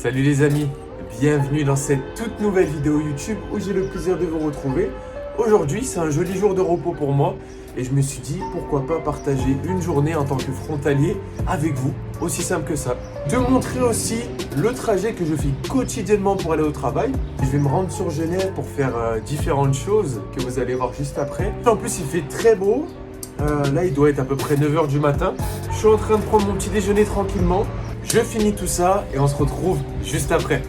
Salut les amis, bienvenue dans cette toute nouvelle vidéo YouTube où j'ai le plaisir de vous retrouver. Aujourd'hui c'est un joli jour de repos pour moi et je me suis dit pourquoi pas partager une journée en tant que frontalier avec vous, aussi simple que ça. De montrer aussi le trajet que je fais quotidiennement pour aller au travail. Je vais me rendre sur Genève pour faire différentes choses que vous allez voir juste après. En plus il fait très beau, là il doit être à peu près 9h du matin. Je suis en train de prendre mon petit déjeuner tranquillement. Je finis tout ça et on se retrouve juste après.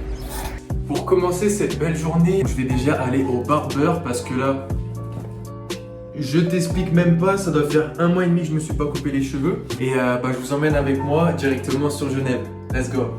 Pour commencer cette belle journée, je vais déjà aller au barbeur parce que là, je t'explique même pas, ça doit faire 1 mois et demi que je me suis pas coupé les cheveux. Et je vous emmène avec moi directement sur Genève. Let's go!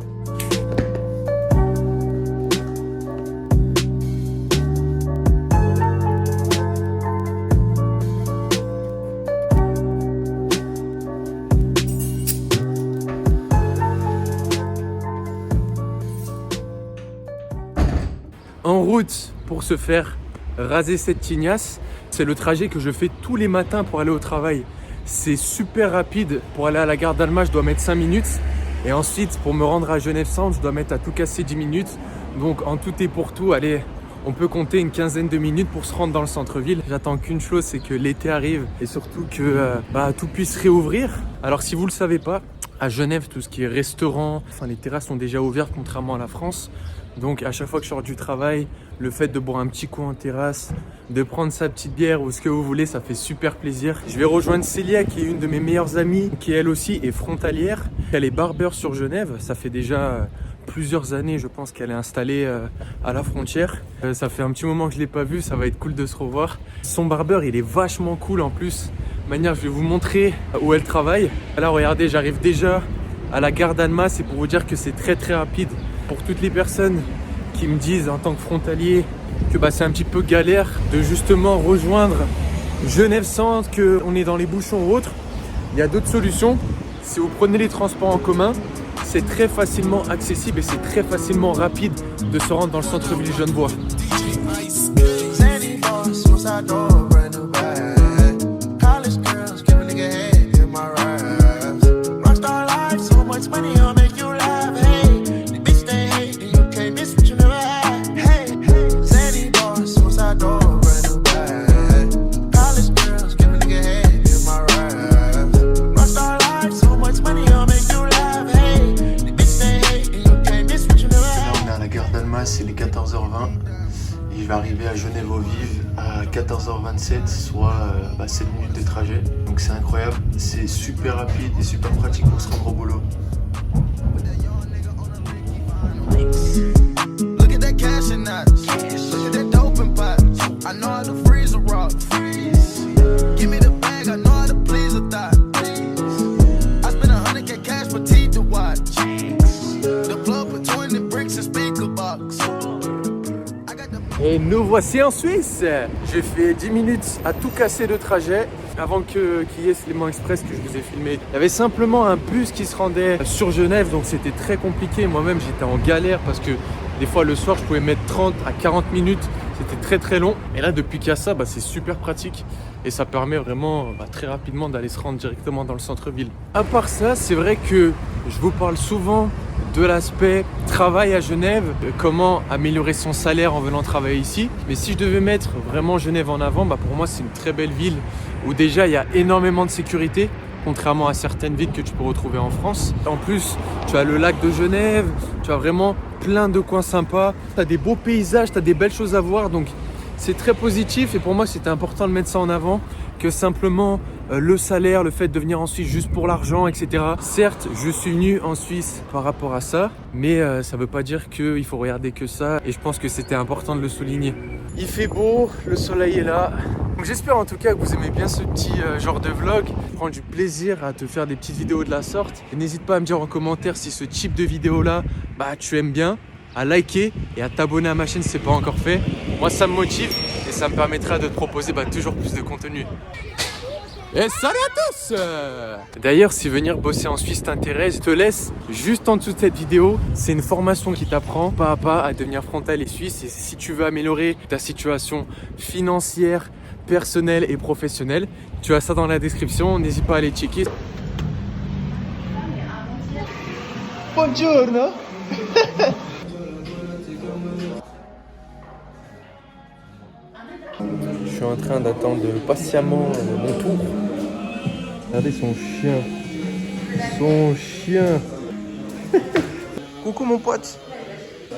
En route pour se faire raser cette tignasse, c'est le trajet que je fais tous les matins pour aller au travail. C'est super rapide. Pour aller à la gare d'Alma, je dois mettre 5 minutes. Et ensuite, pour me rendre à Genève-Centre, je dois mettre à tout casser 10 minutes. Donc en tout et pour tout, allez, on peut compter une quinzaine de minutes pour se rendre dans le centre-ville. J'attends qu'une chose, c'est que l'été arrive et surtout que tout puisse réouvrir. Alors si vous ne le savez pas, à Genève, tout ce qui est restaurant, les terrasses sont déjà ouvertes contrairement à la France. Donc à chaque fois que je sors du travail, le fait de boire un petit coup en terrasse, de prendre sa petite bière ou ce que vous voulez, ça fait super plaisir. Je vais rejoindre Célia qui est une de mes meilleures amies, qui elle aussi est frontalière. Elle est barbeur sur Genève, ça fait déjà plusieurs années je pense qu'elle est installée à la frontière. Ça fait un petit moment que je ne l'ai pas vue, ça va être cool de se revoir. Son barbeur il est vachement cool en plus. De manière, je vais vous montrer où elle travaille. Là regardez, j'arrive déjà à la gare d'Annemasse, c'est pour vous dire que c'est très rapide. Pour toutes les personnes qui me disent en tant que frontalier que c'est un petit peu galère de justement rejoindre Genève-Centre, qu'on est dans les bouchons ou autres, il y a d'autres solutions. Si vous prenez les transports en commun, c'est très facilement accessible et c'est très facilement rapide de se rendre dans le centre-ville genevois. C'est les 14h20 et je vais arriver à Genève-aux-Vives à 14h27, soit 7 minutes de trajet. Donc c'est incroyable, c'est super rapide et super pratique pour se rendre au boulot. Et nous voici en Suisse. J'ai fait 10 minutes à tout casser de trajet avant qu'il y ait ce Léman Express que je vous ai filmé. Il y avait simplement un bus qui se rendait sur Genève, donc c'était très compliqué. Moi-même j'étais en galère parce que des fois le soir je pouvais mettre 30 à 40 minutes. C'était très long. Et là depuis qu'il y a ça, c'est super pratique. Et ça permet vraiment très rapidement d'aller se rendre directement dans le centre-ville. À part ça, c'est vrai que je vous parle souvent de l'aspect travail à Genève, comment améliorer son salaire en venant travailler ici. Mais si je devais mettre vraiment Genève en avant, pour moi c'est une très belle ville où déjà il y a énormément de sécurité, contrairement à certaines villes que tu peux retrouver en France. En plus, tu as le lac de Genève, tu as vraiment plein de coins sympas, tu as des beaux paysages, tu as des belles choses à voir, donc c'est très positif et pour moi c'était important de mettre ça en avant que simplement le salaire, le fait de venir en Suisse juste pour l'argent, etc. Certes, je suis venu en Suisse par rapport à ça, mais ça ne veut pas dire qu'il faut regarder que ça et je pense que c'était important de le souligner. Il fait beau, le soleil est là. J'espère en tout cas que vous aimez bien ce petit genre de vlog. Je prends du plaisir à te faire des petites vidéos de la sorte. Et n'hésite pas à me dire en commentaire si ce type de vidéo là, tu aimes bien, à liker et à t'abonner à ma chaîne si ce n'est pas encore fait. Moi ça me motive et ça me permettra de te proposer toujours plus de contenu. Et salut à tous! D'ailleurs, si venir bosser en Suisse t'intéresse, je te laisse juste en dessous de cette vidéo. C'est une formation qui t'apprend pas à pas à devenir frontalier suisse. Et si tu veux améliorer ta situation financière, personnelle et professionnelle, tu as ça dans la description. N'hésite pas à aller checker. Buongiorno! suis en train d'attendre patiemment mon tour. Regardez son chien. Son chien. Coucou mon pote.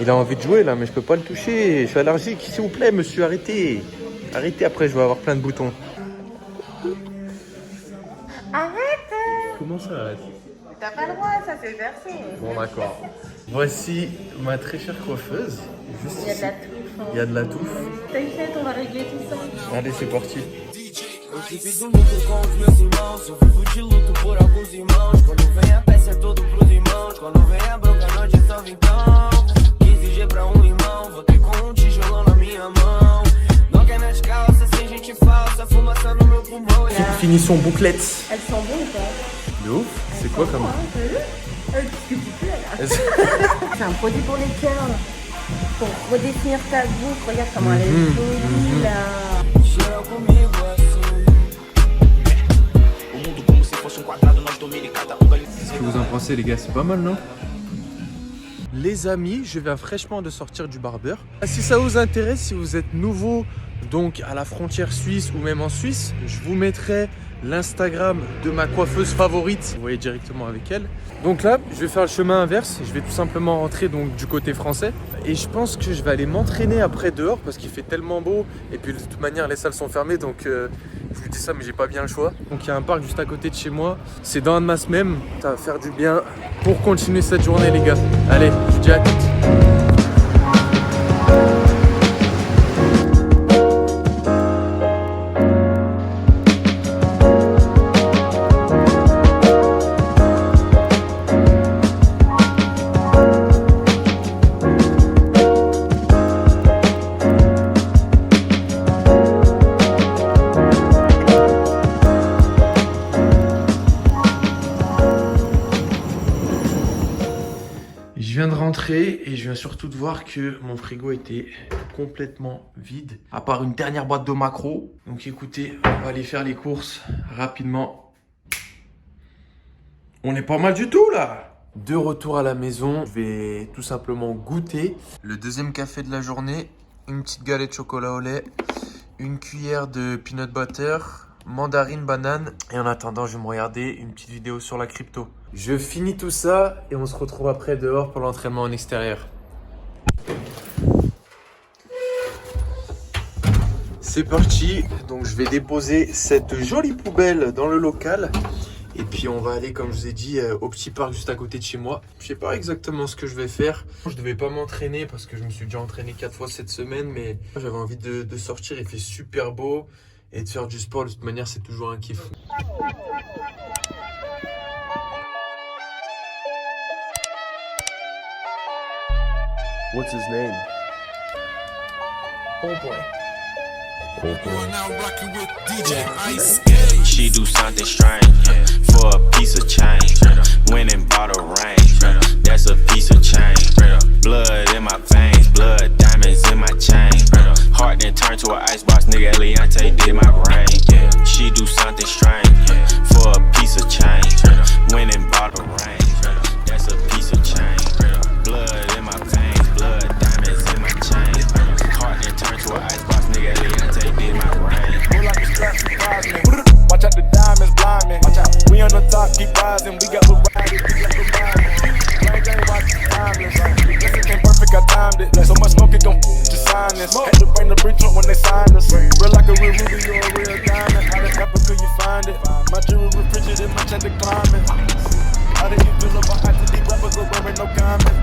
Il a envie de jouer là, mais je peux pas le toucher. Je suis allergique. S'il vous plaît, monsieur, arrêtez. Arrêtez, après je vais avoir plein de boutons. Arrête! Comment ça arrête? T'as pas le droit, ça c'est versé. Bon d'accord. Voici ma très chère coiffeuse. Juste Il y a de ici. la touffe. Hein. Il y a de la touffe. T'inquiète, on va régler tout ça. Allez, c'est parti. Eu sempre domingo com os meus irmãos. Eu vivo de luto por alguns irmãos. Quando vem a peça é tudo pros irmãos. Quando vem a bronca, não dissolve então. 15G pra irmão. Voltei com tijolão na minha mão. Não quer nas calças, sem gente falsa. Fumaça no meu pulmão. Finition bouclette. Elles sont bonnes ou pas? De ouf. C'est quoi comme... T'as vu? Qu'est-ce que tu fais là? C'est un produit pour les curls. Pour redéfinir ta boucle. Regarde comment elle est jolie là. Cheira comigo assim. O mundo como se fosse quadrado, nós domine cada Qu'est-ce que vous en pensez les gars? C'est pas mal non? Les amis, je viens fraîchement de sortir du barbeur. Si ça vous intéresse, si vous êtes nouveau donc à la frontière suisse ou même en Suisse, je vous mettrai l'Instagram de ma coiffeuse favorite. Vous voyez directement avec elle. Donc là, je vais faire le chemin inverse. Je vais tout simplement rentrer donc du côté français. Et je pense que je vais aller m'entraîner après dehors parce qu'il fait tellement beau. Et puis de toute manière, les salles sont fermées. Donc je vous dis ça, mais j'ai pas bien le choix. Donc il y a un parc juste à côté de chez moi. C'est dans Annemasse même. Ça va faire du bien pour continuer cette journée les gars. Allez, je vous dis à toutes. Je viens de rentrer et je viens surtout de voir que mon frigo était complètement vide, à part une dernière boîte de maquereaux. Donc écoutez, on va aller faire les courses rapidement. On est pas mal du tout là. De retour à la maison, je vais tout simplement goûter le deuxième café de la journée, une petite galette de chocolat au lait, une cuillère de peanut butter, mandarine, banane. Et en attendant, je vais me regarder une petite vidéo sur la crypto. Je finis tout ça et on se retrouve après dehors pour l'entraînement en extérieur. C'est parti. Donc je vais déposer cette jolie poubelle dans le local. Et puis on va aller, comme je vous ai dit, au petit parc juste à côté de chez moi. Je sais pas exactement ce que je vais faire. Je devais pas m'entraîner parce que je me suis déjà entraîné 4 fois cette semaine. Mais j'avais envie de sortir, il fait super beau. Et de faire du sport, de toute manière, c'est toujours un kiff. What's his name? Oh boy. She do something strange for a piece of change. Went and bought a range. That's a piece of change. Blood in my veins, blood diamonds in my chain. Heart then turned to an icebox, nigga. Eliante did my range. She do something strange for a piece of change. Went and bought a range. That's a piece of change. Blood in my veins, blood diamonds in my chain. Heart then turned to an icebox, nigga. Eliante did my range. Watch out the diamonds blind me. Watch out, we on the top, keep rising. We got variety, we got variety. Rain gang watch the timeless. Guess it came perfect, I timed it. So much smoke, it gon' just sign this. Had to bring the bridge up when they signed us. Real like a real ruby or a real diamond. How the rapper could you find it? My jewelry richer than my chance to climbing. How did you feel about actually rappers go wearing no comment?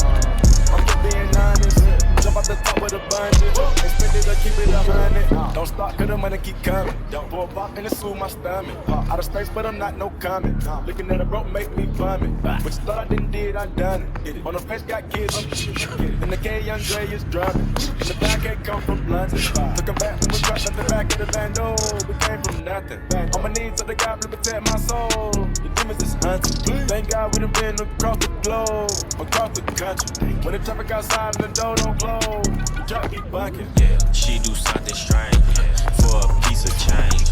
I'm just being honest. Jump out the top with a budget. Expect it or keep it 100. Don't stop, cause the money keep coming. Pour a pop and it soothe my stomach. Out of space, but I'm not no comment. Looking at a rope make me vomit. What you thought I didn't did, I done it. On the face got kids, I'm in the K, Andre is drumming. In the back, ain't come from London. Looking back when we dropped at the back of the band, oh, we came from nothing. On my knees to the God to protect my soul. The demons is hunting. Thank God we done been across the globe, across the country. When the traffic outside and the door don't close, the truck keep bucking. Yeah, she do something strange for a piece of change.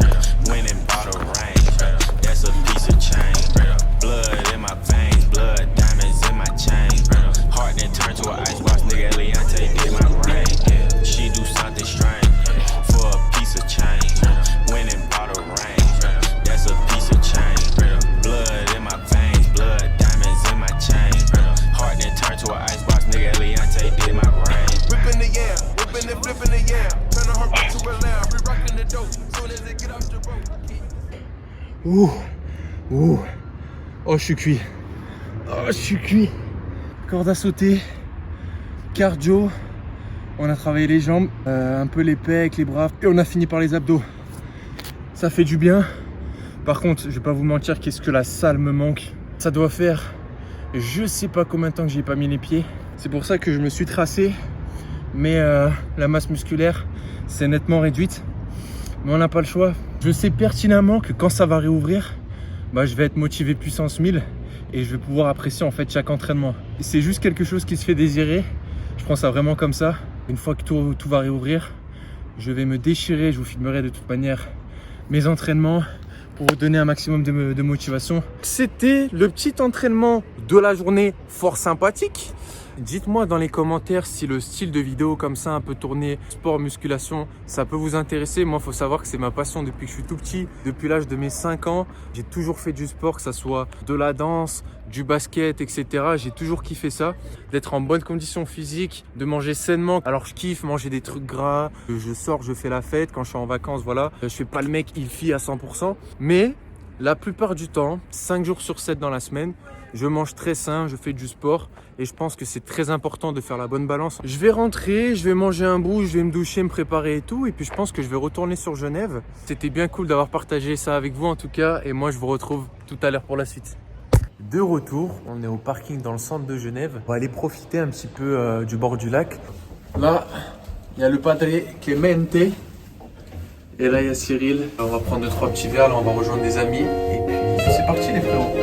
Went and bought a range. That's a piece of change. Blood in my veins, blood diamonds in my chain. Heart then turned to an icebox, nigga. Eliante did my range. Yeah, she do something strange for a piece of change. Ouh. Ouh. Oh, je suis cuit. Oh, je suis cuit. Corde à sauter. Cardio. On a travaillé les jambes, un peu les pecs, les bras. Et on a fini par les abdos. Ça fait du bien. Par contre, je vais pas vous mentir, qu'est-ce que la salle me manque. Ça doit faire, je sais pas combien de temps que j'y ai pas mis les pieds. C'est pour ça que je me suis tracé. Mais la masse musculaire, c'est nettement réduite. Mais on n'a pas le choix. Je sais pertinemment que quand ça va réouvrir, bah, je vais être motivé puissance 1000 et je vais pouvoir apprécier en fait chaque entraînement. C'est juste quelque chose qui se fait désirer. Je prends ça vraiment comme ça. Une fois que tout va réouvrir, je vais me déchirer. Je vous filmerai de toute manière mes entraînements pour vous donner un maximum de motivation. C'était le petit entraînement de la journée fort sympathique. Dites-moi dans les commentaires si le style de vidéo comme ça, un peu tourné sport, musculation, ça peut vous intéresser. Moi, il faut savoir que c'est ma passion depuis que je suis tout petit. Depuis l'âge de mes 5 ans, j'ai toujours fait du sport, que ça soit de la danse, du basket, etc. J'ai toujours kiffé ça, d'être en bonne condition physique, de manger sainement. Alors je kiffe manger des trucs gras, je sors, je fais la fête quand je suis en vacances, voilà. Je fais pas le mec il-fi à 100%, mais la plupart du temps, 5 jours sur 7 dans la semaine, je mange très sain, je fais du sport et je pense que c'est très important de faire la bonne balance. Je vais rentrer, je vais manger un bout, je vais me doucher, me préparer et tout. Et puis je pense que je vais retourner sur Genève. C'était bien cool d'avoir partagé ça avec vous en tout cas. Et moi, je vous retrouve tout à l'heure pour la suite. De retour, on est au parking dans le centre de Genève. On va aller profiter un petit peu du bord du lac. Là, il y a le padre Clemente. Et là, il y a Cyril. On va prendre 2-3 petits verres, là, on va rejoindre des amis. Et puis, c'est parti les frérots.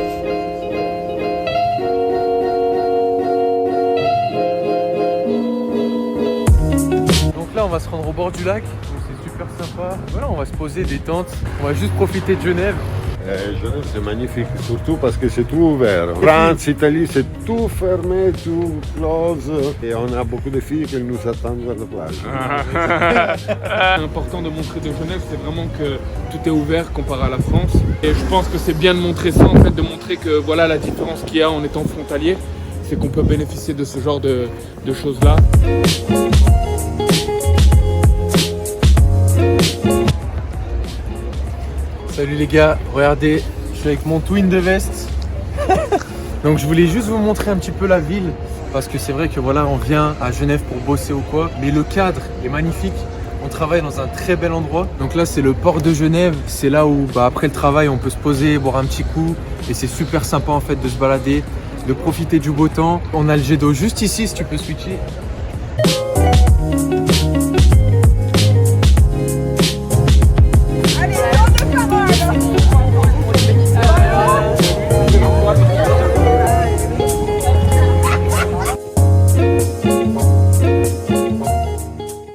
Donc là, on va se rendre au bord du lac. C'est super sympa. Voilà, on va se poser, détente. On va juste profiter de Genève. Genève, c'est magnifique, surtout parce que c'est tout ouvert. France, Italie, c'est tout fermé, tout close. Et on a beaucoup de filles qui nous attendent à la plage. L'important de montrer de Genève, c'est vraiment que tout est ouvert comparé à la France. Et je pense que c'est bien de montrer ça, en fait, de montrer que voilà la différence qu'il y a en étant frontalier, c'est qu'on peut bénéficier de ce genre de choses-là. Salut les gars, regardez, je suis avec mon twin de veste. Donc je voulais juste vous montrer un petit peu la ville parce que c'est vrai que voilà, on vient à Genève pour bosser ou quoi, mais le cadre est magnifique. On travaille dans un très bel endroit. Donc là, c'est le port de Genève. C'est là où après le travail, on peut se poser, boire un petit coup et c'est super sympa en fait de se balader, de profiter du beau temps. On a le jet d'eau juste ici si tu peux switcher.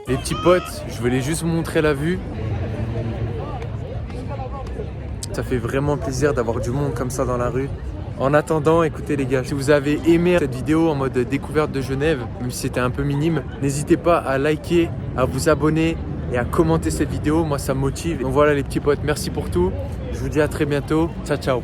Les petits potes, je voulais juste vous montrer la vue. Ça fait vraiment plaisir d'avoir du monde comme ça dans la rue. En attendant, écoutez les gars, si vous avez aimé cette vidéo en mode découverte de Genève, même si c'était un peu minime, n'hésitez pas à liker, à vous abonner et à commenter cette vidéo. Moi, ça me motive. Donc voilà les petits potes, merci pour tout. Je vous dis à très bientôt. Ciao, ciao.